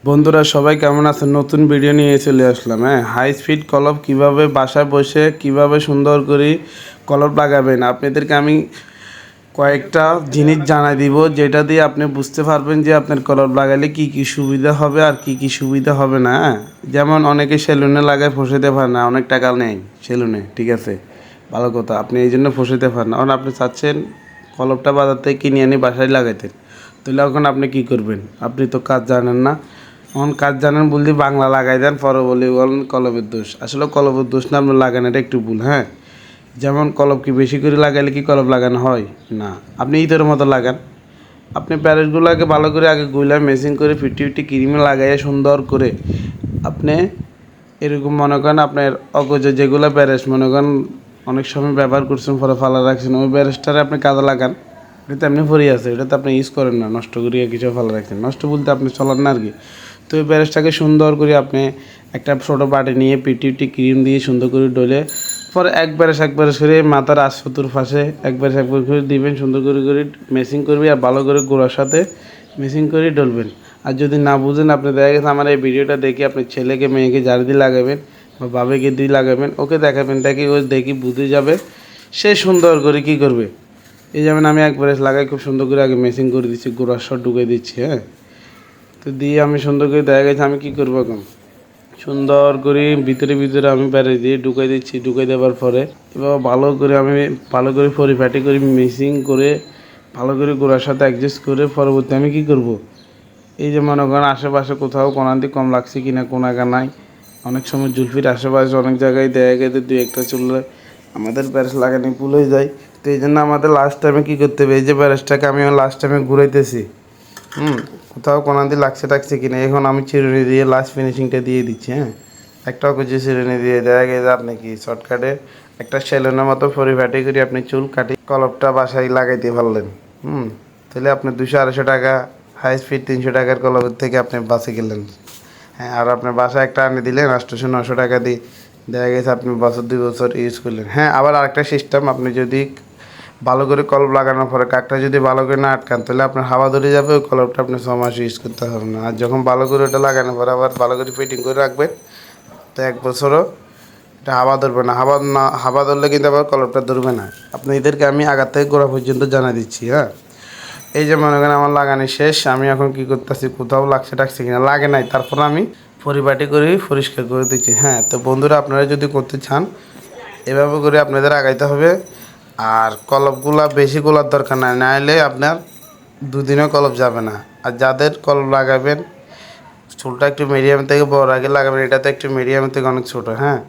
বন্ধুরা সবাই কেমন আছেন? নতুন ভিডিও নিয়ে চলে আসলাম। হাই স্পিড কলপ কিভাবে বাসায় বসে কিভাবে সুন্দর করে কলপ লাগাবেন আপনাদেরকে আমি কয়েকটা জিনিস জানাই দিব, যেটা দিয়ে আপনি বুঝতে পারবেন যে আপনার কলপ লাগালে কি কি সুবিধা হবে আর কি কি সুবিধা হবে না। যেমন অনেকে সেলুনে লাগায় ফসেতে পারে না, অনেক টাকা নেই সেলুনে, ঠিক আছে, ভালো কথা, আপনি এই জন্য ফসেতে পারেন না। কারণ আপনি চাচ্ছেন কলপটা বাজার থেকে কিনে আনি বাসায় লাগাইতেন, তাহলে এখন আপনি কি করবেন? আপনি তো কাজ জানেন না। এখন কাজ জানেন বলতে বাংলা লাগাই দেন, পরে বলি বলেন কলমের দোষ। আসলে কলমের দোষ না, আপনি লাগান, এটা একটু ভুল। হ্যাঁ, যেমন কলম কি বেশি করে লাগাইলে কি কলম লাগানো হয় না? আপনি ইটের মতো লাগান। আপনি প্যারেটগুলোকে ভালো করে আগে গুলা মেশিন করে ফিটি ফিটি ক্রিমে লাগাইয়া সুন্দর করে আপনি এরকম মনে করেন আপনার অগজ যেগুলো ব্যারেজ মনে করেন অনেক সময় ব্যবহার করছেন পরে ফালা রাখছেন, ওই ব্যারেজটারে আপনি কাজে লাগান। এটা তো এমনি ভরি আছে, এটা তো আপনি ইউজ করেন না, নষ্ট করিয়া কিছু ফালা রাখছেন, নষ্ট বলতে আপনি চলান না আর কি। তো ওই ব্যারেজটাকে সুন্দর করে আপনি একটা ছোটো বাটি নিয়ে পিটি ক্রিম দিয়ে সুন্দর করে ডলে পরে একবারে করে মাথার আশফতুর ফাঁসে একবারে করে দিবেন, সুন্দর করে মেশিং করবে আর ভালো করে গোড়ার সাথে মেশিং করে ডলবেন। আর যদি না বুঝেন, আপনি দেখা গেছে আমার এই ভিডিওটা দেখে আপনি ছেলেকে মেয়েকে যার দিয়ে লাগাবেন বা বাবাকে দিয়ে লাগাবেন, ওকে দেখাবেন, দেখি ও দেখি বুঝে যাবে, সে সুন্দর করে কী করবে। এই যেমন আমি একবারে লাগাই খুব সুন্দর করে আগে মেশিং করে দিচ্ছি, গোড়ার শট ঢুকে দিচ্ছি। হ্যাঁ, তো দিয়ে আমি সুন্দর করে দেখা গেছে আমি কী করবো এখন, সুন্দর করে ভিতরে ভিতরে আমি বেড়ে দিয়ে ঢুকাই দিচ্ছি। ঢুকাই দেওয়ার পরে এবার ভালো করে পরিপাটি করে মিক্সিং করে ভালো করে গোড়ার সাথে অ্যাডজাস্ট করে পরবর্তী আমি কী করব, এই যে মনে করেন আশেপাশে কোথাও কোনান্তি কম লাগছে কিনা কোনাগা নাই, অনেক সময় জুলফির আশেপাশে অনেক জায়গায় দেখা গেছে দুই একটা চুলে আমাদের প্যারেস লাগানি ভুল হয়ে যায়। তো এই জন্য আমাদের লাস্ট টাইমে কী করতে হবে, এই যে প্যারেসটাকে আমি লাস্ট টাইমে ঘুরাইতেছি, কোথাও কোনান্তি লাগছে টাকছে কিনা, এখন আমি চিরুনি দিয়ে লাস্ট ফিনিশিংটা দিয়ে দিচ্ছি। হ্যাঁ, একটা কিছু চিরুনি দিয়ে দেখা গেছে আপনি কি শর্টকাটে একটা সেলুনের মতো পরিপাটি করে আপনি চুল কাটি কলপটা বাসায় লাগাইতে পারলেন। তাহলে আপনি 200-250 টাকা হাই স্পিড 300 টাকার কলপের থেকে আপনি বাঁচে গেলেন। হ্যাঁ, আর আপনার বাসায় একটা আনে দিলেন 800-900 টাকা দিয়ে, দেখা গেছে আপনি বছর 2 বছর ইউজ করলেন। হ্যাঁ, আবার আরেকটা সিস্টেম, আপনি যদি ভালো করে কলপ লাগানোর পরে কাকটা যদি ভালো করে না আটকান, তাহলে আপনার হাওয়া ধরে যাবে, ওই কলপটা আপনি 6 মাস ইউজ করতে হবে না। আর যখন ভালো করে ওটা লাগানোর পরে আবার ভালো করে ফিটিং করে রাখবেন, তো 1 বছরও এটা হাওয়া ধরবে না। হাওয়া ধরলে কিন্তু আবার কলপটা ধরবে না। আপনি এদেরকে আমি আগার থেকে গোড়া পর্যন্ত জানা দিচ্ছি। হ্যাঁ, এই যে মনে করেন আমার লাগানো শেষ, আমি এখন কি করতেছি, কোথাও লাগছে টাকছে কিনা, লাগে নাই, তারপর আমি পরিপাটি করে পরিষ্কার করে দিচ্ছি। হ্যাঁ, তো বন্ধুরা আপনারা যদি করতে চান এভাবে করে আপনাদের আগাইতে হবে। আর কলপগুলা বেশি গোলার দরকার নাই, নাহলে আপনার দুদিনও কলপ যাবে না। আর যাদের কলপ লাগাবেন চুলটা একটু মিডিয়াম থেকে বড় আগে লাগাবেন, এটা তো একটু মিডিয়াম থেকে অনেক ছোটো। হ্যাঁ,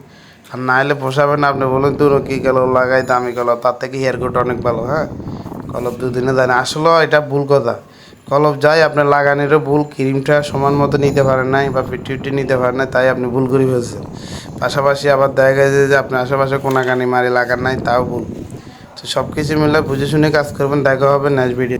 আর নাহলে পোষাবেন না, আপনি বলুন দূর কী কলপ লাগাই দামি কলপ, তার থেকে হেয়ার কাট অনেক ভালো। হ্যাঁ, কলপ দুদিনে যায় না, আসলেও এটা ভুল কথা। কলপ যায় আপনার লাগানোরও ভুল, ক্রিমটা সমান মতো নিতে পারেন নাই বা ফিটি নিতে পারেন নাই, তাই আপনি ভুল করে ফেলছেন। পাশাপাশি আবার দেখা গেছে যে আপনি আশেপাশে কোনাকানি মারি লাগান নাই, তাও ভুল। তো সব কিছু মিলে বুঝে শুনে কাজ করবেন। দেখা হবে নেক্সট ভিডিও।